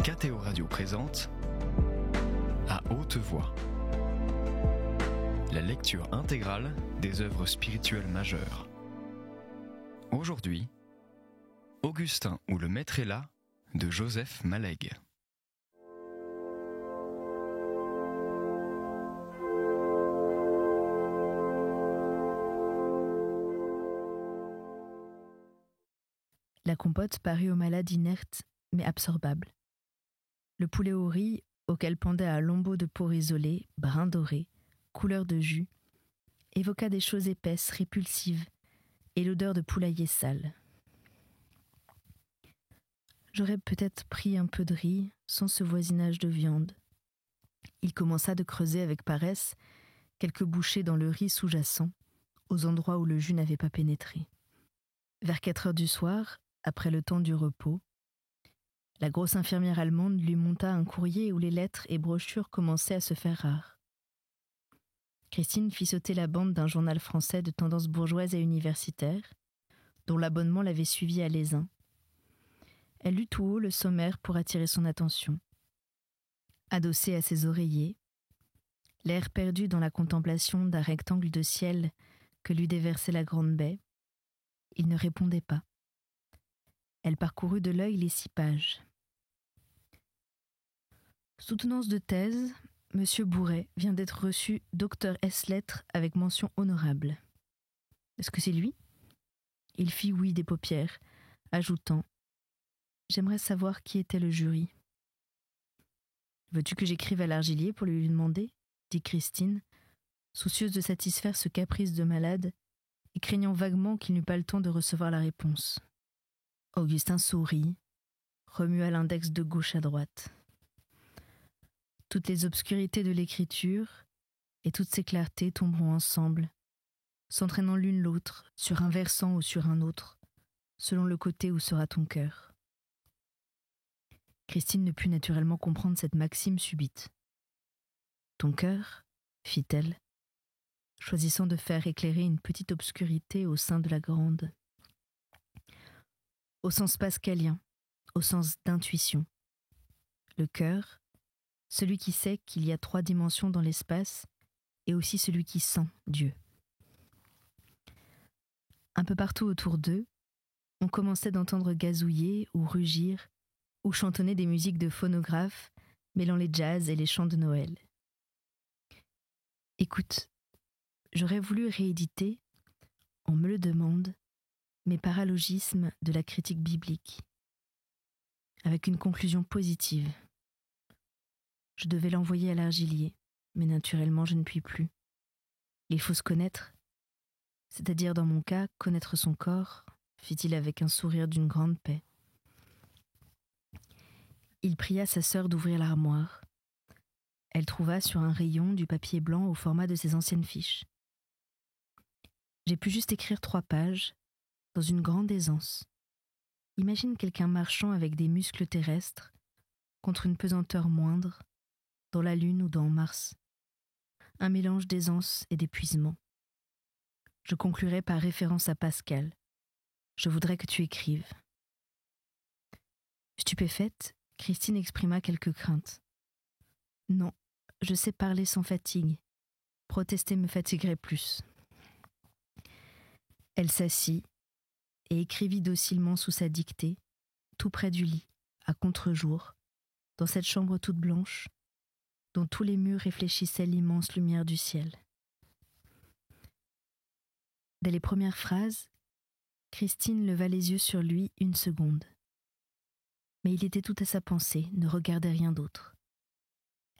KTO Radio présente À haute voix, la lecture intégrale des œuvres spirituelles majeures. Aujourd'hui, Augustin ou le Maître est là de Joseph Malègue. La compote parut au malade inerte mais absorbable. Le poulet au riz, auquel pendait un lambeau de peau isolée, brun doré, couleur de jus, évoqua des choses épaisses, répulsives, et l'odeur de poulailler sale. J'aurais peut-être pris un peu de riz, sans ce voisinage de viande. Il commença de creuser avec paresse quelques bouchées dans le riz sous-jacent, aux endroits où le jus n'avait pas pénétré. Vers 4 heures du soir, après le temps du repos, la grosse infirmière allemande lui monta un courrier où les lettres et brochures commençaient à se faire rares. Christine fit sauter la bande d'un journal français de tendance bourgeoise et universitaire, dont l'abonnement l'avait suivi à l'Aisin. Elle lut tout haut le sommaire pour attirer son attention. Adossé à ses oreillers, l'air perdu dans la contemplation d'un rectangle de ciel que lui déversait la grande baie, il ne répondait pas. Elle parcourut de l'œil les 6 pages. Soutenance de thèse, M. Bourret vient d'être reçu docteur ès lettres avec mention honorable. Est-ce que c'est lui ? Il fit oui des paupières, ajoutant « J'aimerais savoir qui était le jury. »« Veux-tu que j'écrive à l'Argilier pour lui demander ?» dit Christine, soucieuse de satisfaire ce caprice de malade et craignant vaguement qu'il n'eût pas le temps de recevoir la réponse. Augustin sourit, remua l'index de gauche à droite. Toutes les obscurités de l'écriture et toutes ses clartés tomberont ensemble, s'entraînant l'une l'autre sur un versant ou sur un autre, selon le côté où sera ton cœur. Christine ne put naturellement comprendre cette maxime subite. Ton cœur, fit-elle, choisissant de faire éclairer une petite obscurité au sein de la grande. Au sens pascalien, au sens d'intuition. Le cœur, celui qui sait qu'il y a 3 dimensions dans l'espace, et aussi celui qui sent Dieu. Un peu partout autour d'eux, on commençait d'entendre gazouiller ou rugir, ou chantonner des musiques de phonographes mêlant les jazz et les chants de Noël. Écoute, j'aurais voulu rééditer, on me le demande, mes paralogismes de la critique biblique, avec une conclusion positive. Je devais l'envoyer à l'Argilier, mais naturellement je ne puis plus. Il faut se connaître, c'est-à-dire dans mon cas, connaître son corps, fit-il avec un sourire d'une grande paix. Il pria sa sœur d'ouvrir l'armoire. Elle trouva sur un rayon du papier blanc au format de ses anciennes fiches. J'ai pu juste écrire 3 pages, dans une grande aisance. Imagine quelqu'un marchant avec des muscles terrestres, contre une pesanteur moindre, dans la Lune ou dans Mars. Un mélange d'aisance et d'épuisement. Je conclurai par référence à Pascal. Je voudrais que tu écrives. Stupéfaite, Christine exprima quelques craintes. Non, je sais parler sans fatigue. Protester me fatiguerait plus. Elle s'assit et écrivit docilement sous sa dictée, tout près du lit, à contre-jour, dans cette chambre toute blanche, dont tous les murs réfléchissaient l'immense lumière du ciel. Dès les premières phrases, Christine leva les yeux sur lui 1 seconde. Mais il était tout à sa pensée, ne regardait rien d'autre.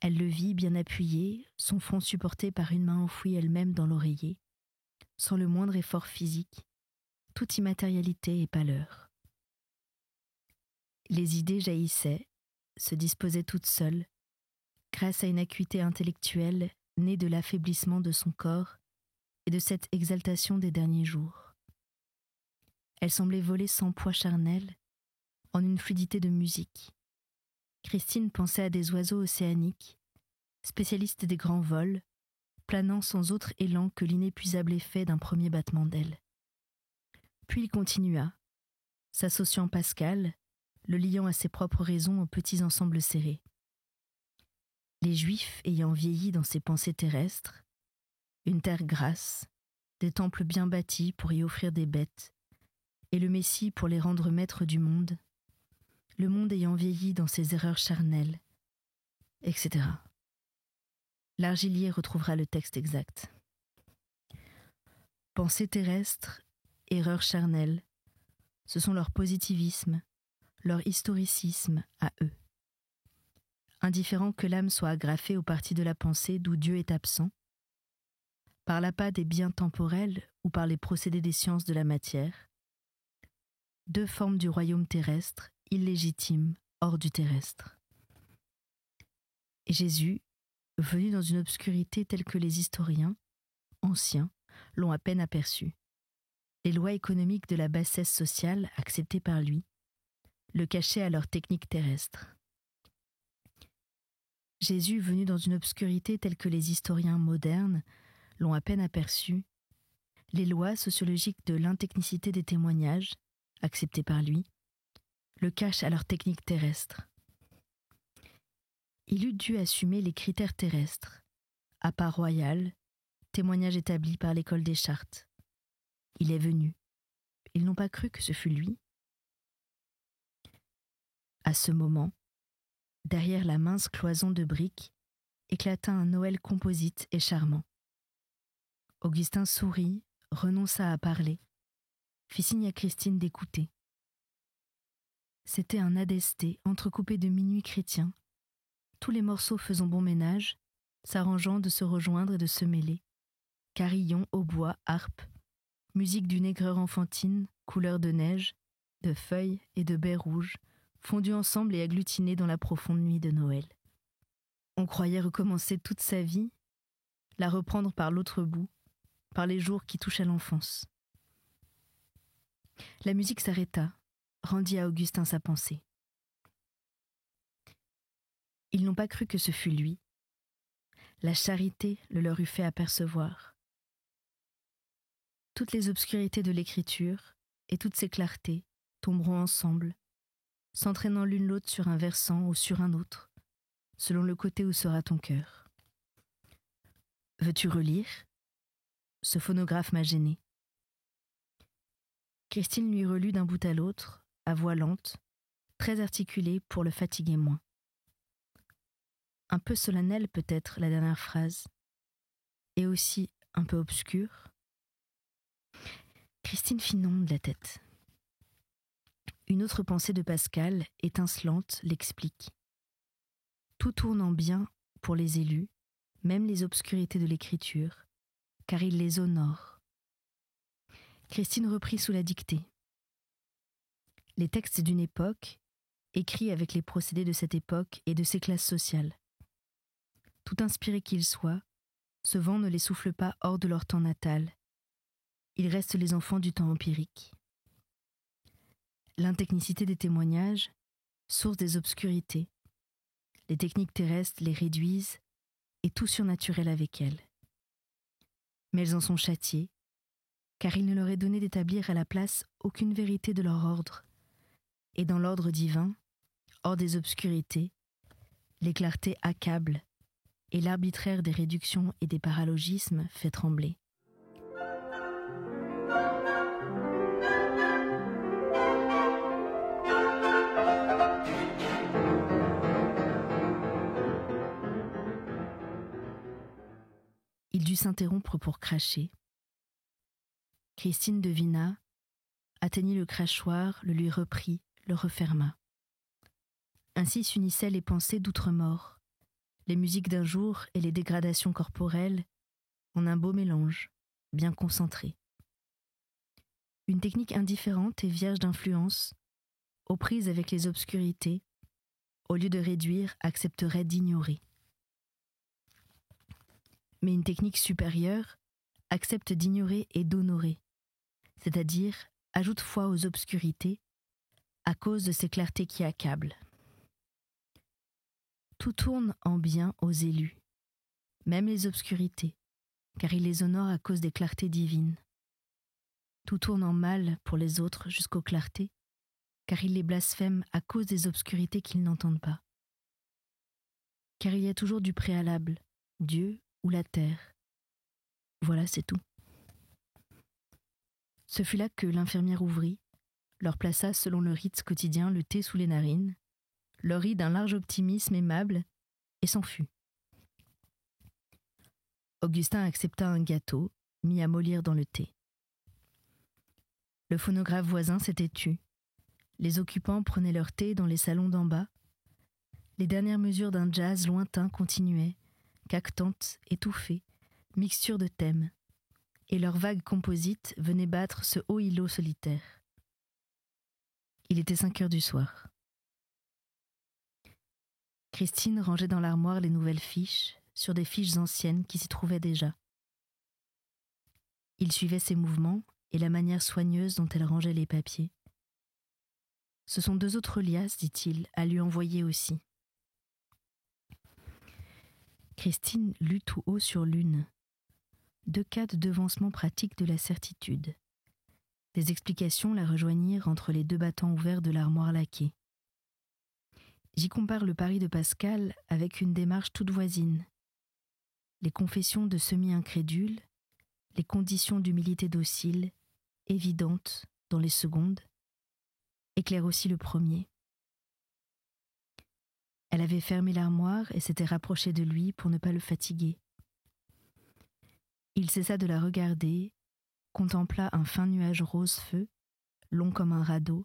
Elle le vit bien appuyé, son front supporté par une main enfouie elle-même dans l'oreiller, sans le moindre effort physique, toute immatérialité et pâleur. Les idées jaillissaient, se disposaient toutes seules, grâce à une acuité intellectuelle née de l'affaiblissement de son corps et de cette exaltation des derniers jours. Elle semblait voler sans poids charnel, en une fluidité de musique. Christine pensait à des oiseaux océaniques, spécialistes des grands vols, planant sans autre élan que l'inépuisable effet d'un premier battement d'ailes. Puis il continua, s'associant Pascal, le liant à ses propres raisons aux petits ensembles serrés. Les Juifs ayant vieilli dans ses pensées terrestres, une terre grasse, des temples bien bâtis pour y offrir des bêtes, et le Messie pour les rendre maîtres du monde, le monde ayant vieilli dans ses erreurs charnelles, etc. L'Argilier retrouvera le texte exact. Pensée terrestre, erreurs charnelles, ce sont leur positivisme, leur historicisme à eux. Indifférent que l'âme soit agrafée aux parties de la pensée d'où Dieu est absent, par l'appât des biens temporels ou par les procédés des sciences de la matière, deux formes du royaume terrestre, illégitimes, hors du terrestre. Et Jésus, venu dans une obscurité telle que les historiens, anciens, l'ont à peine aperçu. Les lois économiques de la bassesse sociale, acceptées par lui, le cachaient à leur technique terrestre. Jésus, venu dans une obscurité telle que les historiens modernes l'ont à peine aperçu, les lois sociologiques de l'intechnicité des témoignages, acceptées par lui, le cachent à leur technique terrestre. Il eût dû assumer les critères terrestres, appât royal, témoignage établi par l'école des chartes. Il est venu. Ils n'ont pas cru que ce fût lui. À ce moment, derrière la mince cloison de briques, éclata un Noël composite et charmant. Augustin sourit, renonça à parler, fit signe à Christine d'écouter. C'était un adesté entrecoupé de minuits chrétiens, tous les morceaux faisant bon ménage, s'arrangeant de se rejoindre et de se mêler, carillon, hautbois, harpe, musique d'une aigreur enfantine, couleur de neige, de feuilles et de baies rouges, fondus ensemble et agglutinés dans la profonde nuit de Noël. On croyait recommencer toute sa vie, la reprendre par l'autre bout, par les jours qui touchent à l'enfance. La musique s'arrêta, rendit à Augustin sa pensée. Ils n'ont pas cru que ce fût lui. La charité le leur eût fait apercevoir. Toutes les obscurités de l'écriture et toutes ses clartés tomberont ensemble, s'entraînant l'une l'autre sur un versant ou sur un autre, selon le côté où sera ton cœur. Veux-tu relire ? Ce phonographe m'a gênée. Christine lui relut d'un bout à l'autre, à voix lente, très articulée pour le fatiguer moins. Un peu solennelle peut-être la dernière phrase, et aussi un peu obscure. Christine fit non de la tête. Une autre pensée de Pascal, étincelante, l'explique. Tout tourne en bien pour les élus, même les obscurités de l'écriture, car il les honore. Christine reprit sous la dictée. Les textes d'une époque, écrits avec les procédés de cette époque et de ses classes sociales. Tout inspirés qu'ils soient, ce vent ne les souffle pas hors de leur temps natal. Ils restent les enfants du temps empirique. L'intechnicité des témoignages, source des obscurités. Les techniques terrestres les réduisent, et tout surnaturel avec elles. Mais elles en sont châtiées, car il ne leur est donné d'établir à la place aucune vérité de leur ordre. Et dans l'ordre divin, hors des obscurités, les clartés accablent, et l'arbitraire des réductions et des paralogismes fait trembler. Il dut s'interrompre pour cracher. Christine devina, atteignit le crachoir, le lui reprit, le referma. Ainsi s'unissaient les pensées d'outre-mort, les musiques d'un jour et les dégradations corporelles, en un beau mélange, bien concentré. Une technique indifférente et vierge d'influence, aux prises avec les obscurités, au lieu de réduire, accepterait d'ignorer. Mais une technique supérieure accepte d'ignorer et d'honorer, c'est-à-dire ajoute foi aux obscurités à cause de ces clartés qui accablent. Tout tourne en bien aux élus, même les obscurités, car il les honore à cause des clartés divines. Tout tourne en mal pour les autres jusqu'aux clartés, car ils les blasphèment à cause des obscurités qu'ils n'entendent pas. Car il y a toujours du préalable, Dieu ou la terre. Voilà, c'est tout. Ce fut là que l'infirmière ouvrit, leur plaça selon le rite quotidien le thé sous les narines, leur rit d'un large optimisme aimable et s'en fut. Augustin accepta un gâteau, mis à mollir dans le thé. Le phonographe voisin s'était tu. Les occupants prenaient leur thé dans les salons d'en bas. Les dernières mesures d'un jazz lointain continuaient, cactantes, étouffées, mixture de thèmes. Et leur vague composite venait battre ce haut îlot solitaire. Il était 5 heures du soir. Christine rangeait dans l'armoire les nouvelles fiches, sur des fiches anciennes qui s'y trouvaient déjà. Il suivait ses mouvements et la manière soigneuse dont elle rangeait les papiers. Ce sont 2 autres liasses, dit-il, à lui envoyer aussi. Christine lut tout haut sur l'une. 2 cas de devancement pratique de la certitude. Des explications la rejoignirent entre les 2 battants ouverts de l'armoire laquée. J'y compare le pari de Pascal avec une démarche toute voisine. Les confessions de semi-incrédules, les conditions d'humilité docile, évidentes dans les secondes, éclairent aussi le premier. Elle avait fermé l'armoire et s'était rapprochée de lui pour ne pas le fatiguer. Il cessa de la regarder, contempla un fin nuage rose-feu, long comme un radeau,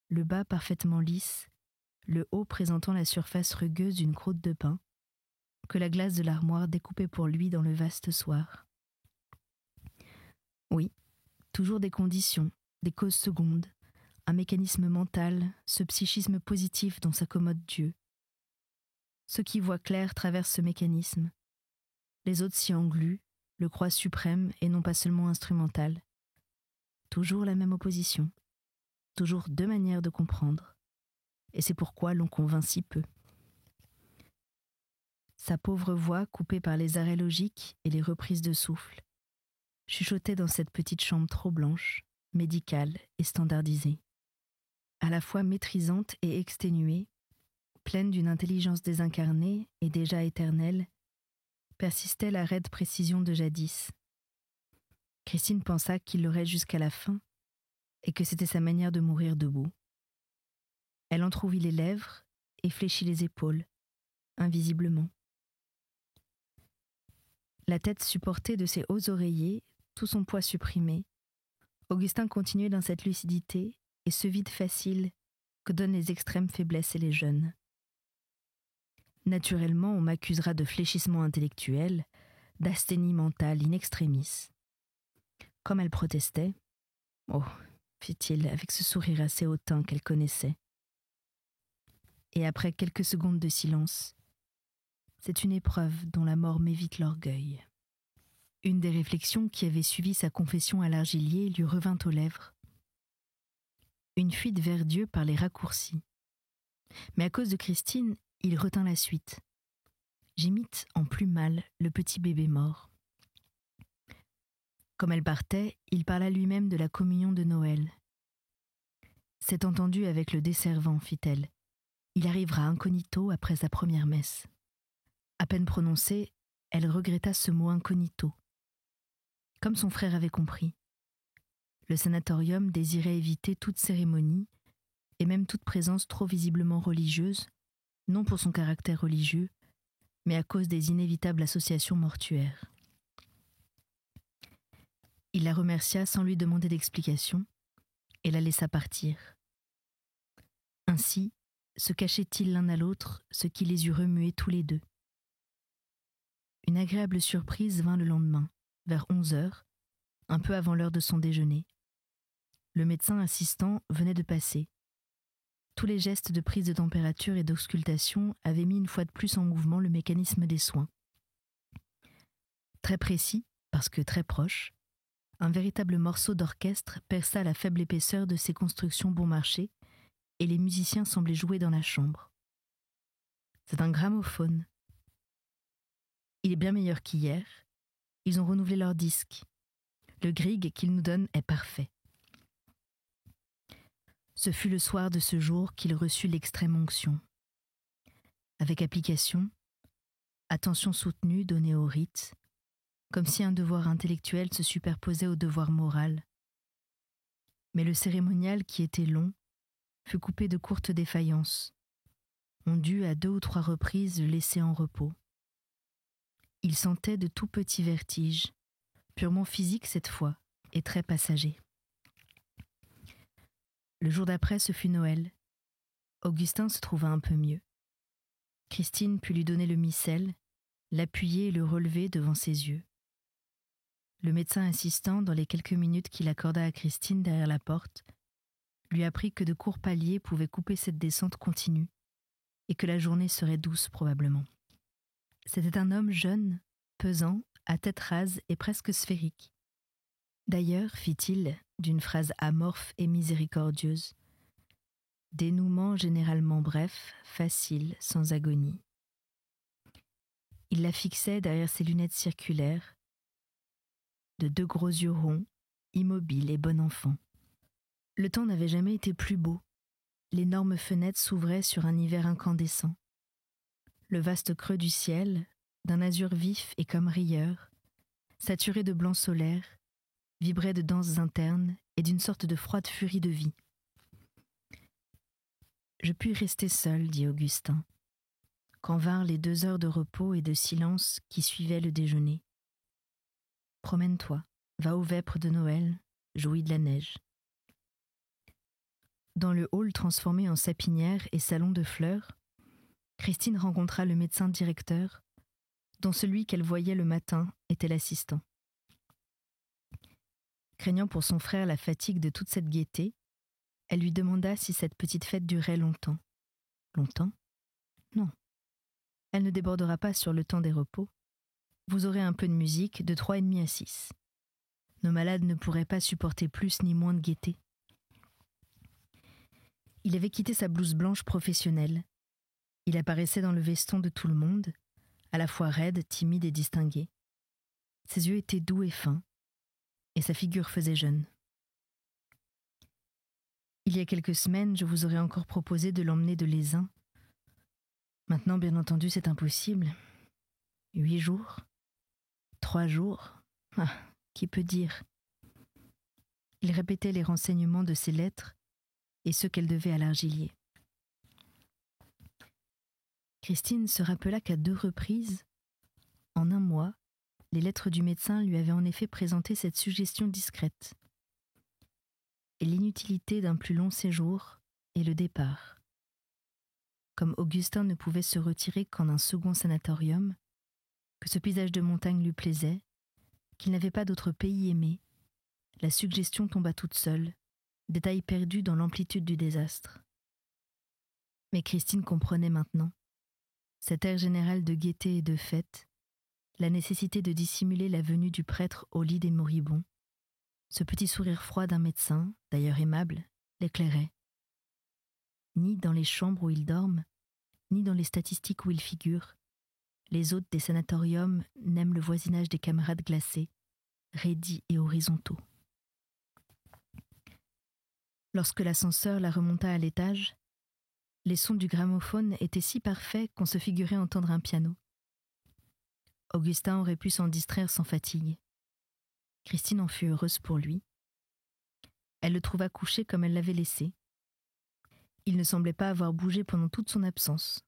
le bas parfaitement lisse, le haut présentant la surface rugueuse d'une croûte de pain, que la glace de l'armoire découpait pour lui dans le vaste soir. Oui, toujours des conditions, des causes secondes, un mécanisme mental, ce psychisme positif dont s'accommode Dieu. Ceux qui voient clair traversent ce mécanisme. Les autres s'y engluent, le croient suprême et non pas seulement instrumental. Toujours la même opposition, toujours 2 manières de comprendre. Et c'est pourquoi l'on convainc si peu. Sa pauvre voix, coupée par les arrêts logiques et les reprises de souffle, chuchotait dans cette petite chambre trop blanche, médicale et standardisée. À la fois maîtrisante et exténuée, pleine d'une intelligence désincarnée et déjà éternelle, persistait la raide précision de jadis. Christine pensa qu'il l'aurait jusqu'à la fin et que c'était sa manière de mourir debout. Elle entrouvrit les lèvres et fléchit les épaules, invisiblement. La tête supportée de ses hauts oreillers, tout son poids supprimé, Augustin continuait dans cette lucidité et ce vide facile que donnent les extrêmes faiblesses et les jeunes. Naturellement, on m'accusera de fléchissement intellectuel, d'asthénie mentale in extremis. Comme elle protestait, « Oh !» fit-il avec ce sourire assez hautain qu'elle connaissait. Et après quelques secondes de silence, « C'est une épreuve dont la mort m'évite l'orgueil. » Une des réflexions qui avait suivi sa confession à l'argilier lui revint aux lèvres. Une fuite vers Dieu par les raccourcis. Mais à cause de Christine, il retint la suite. J'imite en plus mal le petit bébé mort. Comme elle partait, il parla lui-même de la communion de Noël. C'est entendu avec le desservant, fit-elle. Il arrivera incognito après sa première messe. À peine prononcée, elle regretta ce mot incognito. Comme son frère avait compris. Le sanatorium désirait éviter toute cérémonie et même toute présence trop visiblement religieuse, non pour son caractère religieux, mais à cause des inévitables associations mortuaires. Il la remercia sans lui demander d'explication et la laissa partir. Ainsi, se cachaient-ils l'un à l'autre ce qui les eût remués tous les 2. Une agréable surprise vint le lendemain, vers 11h, un peu avant l'heure de son déjeuner. Le médecin assistant venait de passer. Tous les gestes de prise de température et d'auscultation avaient mis une fois de plus en mouvement le mécanisme des soins. Très précis, parce que très proche, un véritable morceau d'orchestre perça la faible épaisseur de ces constructions bon marché et les musiciens semblaient jouer dans la chambre. C'est un gramophone. Il est bien meilleur qu'hier. Ils ont renouvelé leur disque. Le Grieg qu'ils nous donnent est parfait. Ce fut le soir de ce jour qu'il reçut l'extrême onction. Avec application, attention soutenue donnée au rite, comme si un devoir intellectuel se superposait au devoir moral. Mais le cérémonial, qui était long, fut coupé de courtes défaillances. On dut à 2 ou 3 reprises le laisser en repos. Il sentait de tout petits vertiges, purement physiques cette fois, et très passagers. Le jour d'après, ce fut Noël. Augustin se trouva un peu mieux. Christine put lui donner le missel, l'appuyer et le relever devant ses yeux. Le médecin assistant, dans les quelques minutes qu'il accorda à Christine derrière la porte, lui apprit que de courts paliers pouvaient couper cette descente continue et que la journée serait douce probablement. C'était un homme jeune, pesant, à tête rase et presque sphérique. D'ailleurs, fit-il, d'une phrase amorphe et miséricordieuse, dénouement généralement bref, facile, sans agonie. Il la fixait derrière ses lunettes circulaires, de 2 gros yeux ronds, immobile et bon enfant. Le temps n'avait jamais été plus beau. L'énorme fenêtre s'ouvrait sur un hiver incandescent. Le vaste creux du ciel, d'un azur vif et comme rieur, saturé de blanc solaire, vibrait de danses internes et d'une sorte de froide furie de vie. Je puis rester seul, dit Augustin, quand vinrent les 2 heures de repos et de silence qui suivaient le déjeuner. Promène-toi, va aux vêpres de Noël, jouis de la neige. Dans le hall transformé en sapinière et salon de fleurs, Christine rencontra le médecin directeur, dont celui qu'elle voyait le matin était l'assistant. Craignant pour son frère la fatigue de toute cette gaieté, elle lui demanda si cette petite fête durait longtemps. Longtemps ? Non. Elle ne débordera pas sur le temps des repos. Vous aurez un peu de musique de 3h30 à 6. Nos malades ne pourraient pas supporter plus ni moins de gaieté. Il avait quitté sa blouse blanche professionnelle. Il apparaissait dans le veston de tout le monde, à la fois raide, timide et distingué. Ses yeux étaient doux et fins, et sa figure faisait jeune. Il y a quelques semaines, je vous aurais encore proposé de l'emmener de Lézin. Maintenant, bien entendu, c'est impossible. 8 jours, 3 jours, qui peut dire ? Il répétait les renseignements de ses lettres et ceux qu'elle devait à l'Argilier. Christine se rappela qu'à 2 reprises, en un mois, les lettres du médecin lui avaient en effet présenté cette suggestion discrète. Et l'inutilité d'un plus long séjour et le départ. Comme Augustin ne pouvait se retirer qu'en un second sanatorium, que ce paysage de montagne lui plaisait, qu'il n'avait pas d'autre pays aimé, la suggestion tomba toute seule, détail perdu dans l'amplitude du désastre. Mais Christine comprenait maintenant. Cet air général de gaieté et de fête, la nécessité de dissimuler la venue du prêtre au lit des moribonds, ce petit sourire froid d'un médecin, d'ailleurs aimable, l'éclairait. Ni dans les chambres où ils dorment, ni dans les statistiques où ils figurent, les hôtes des sanatoriums n'aiment le voisinage des camarades glacés, raidis et horizontaux. Lorsque l'ascenseur la remonta à l'étage, les sons du gramophone étaient si parfaits qu'on se figurait entendre un piano. Augustin aurait pu s'en distraire sans fatigue. Christine en fut heureuse pour lui. Elle le trouva couché comme elle l'avait laissé. Il ne semblait pas avoir bougé pendant toute son absence.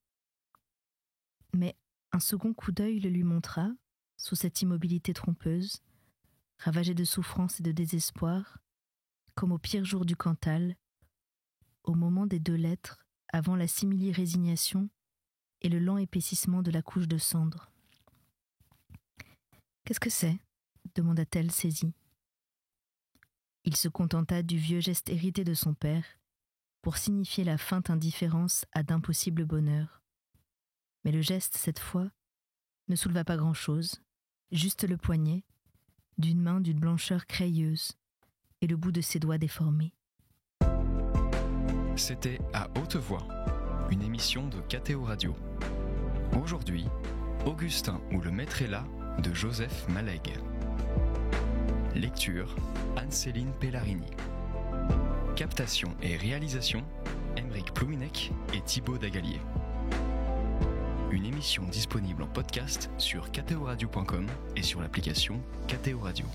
Mais un second coup d'œil le lui montra, sous cette immobilité trompeuse, ravagée de souffrance et de désespoir, comme au pire jour du Cantal, au moment des 2 lettres, avant la simili-résignation et le lent épaississement de la couche de cendre. « Qu'est-ce que c'est ?» demanda-t-elle saisie. Il se contenta du vieux geste hérité de son père pour signifier la feinte indifférence à d'impossibles bonheurs. Mais le geste, cette fois, ne souleva pas grand-chose, juste le poignet, d'une main d'une blancheur crayeuse, et le bout de ses doigts déformés. C'était À haute voix, une émission de KTO Radio. Aujourd'hui, Augustin ou le maître est là de Joseph Malègue. Lecture Anne-Céline Pellarini. Captation et réalisation, Aymeric Plouinec et Thibaut Dagalier. Une émission disponible en podcast sur ktoradio.com et sur l'application KTO Radio.